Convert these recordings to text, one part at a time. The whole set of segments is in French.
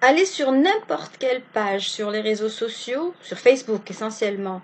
Allez sur n'importe quelle page sur les réseaux sociaux, sur Facebook essentiellement,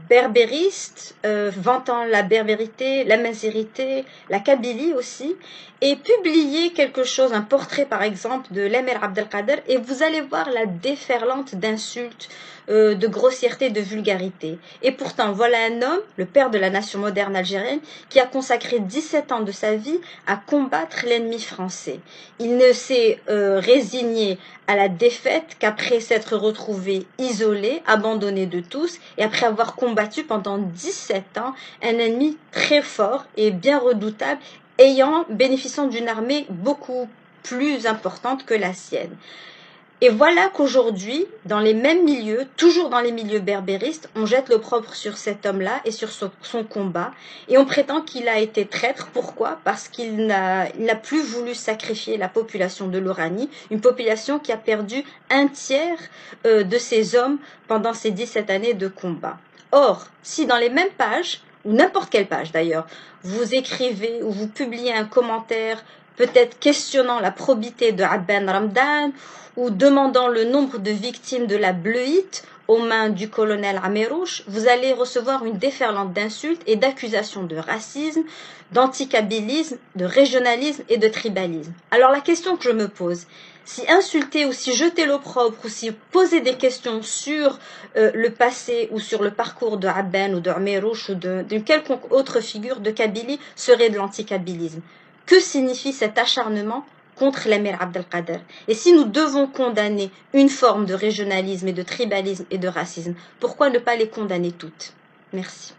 berbériste, vantant la berbérité, la mazérité, la kabylie aussi, et publiez quelque chose, un portrait par exemple de l'Emir Abdelkader, et vous allez voir la déferlante d'insultes, de grossièreté, de vulgarité. Et pourtant, voilà un homme, le père de la nation moderne algérienne, qui a consacré 17 ans de sa vie à combattre l'ennemi français. Il ne s'est résigné à la défaite qu'après s'être retrouvé isolé, abandonné de tous, et après avoir combattu pendant 17 ans un ennemi très fort et bien redoutable, bénéficiant d'une armée beaucoup plus importante que la sienne. Et voilà qu'aujourd'hui, dans les mêmes milieux, toujours dans les milieux berbéristes, on jette l'opprobre sur cet homme-là et sur son combat. Et on prétend qu'il a été traître. Pourquoi? Parce qu'il n'a plus voulu sacrifier la population de l'Oranie, une population qui a perdu un tiers de ses hommes pendant ces 17 années de combat. Or, si dans les mêmes pages, ou n'importe quelle page d'ailleurs, vous écrivez ou vous publiez un commentaire peut-être questionnant la probité de Abben Ramdan ou demandant le nombre de victimes de la bleuite aux mains du colonel Amérouche, vous allez recevoir une déferlante d'insultes et d'accusations de racisme, d'anticabilisme, de régionalisme et de tribalisme. Alors la question que je me pose, si insulter ou si jeter l'opprobre ou si poser des questions sur le passé ou sur le parcours de Abben ou de Amérouche ou d'une quelconque autre figure de Kabylie serait de l'anticabilisme. Que signifie cet acharnement contre l'Emir Abdelkader? Et si nous devons condamner une forme de régionalisme et de tribalisme et de racisme, pourquoi ne pas les condamner toutes? Merci.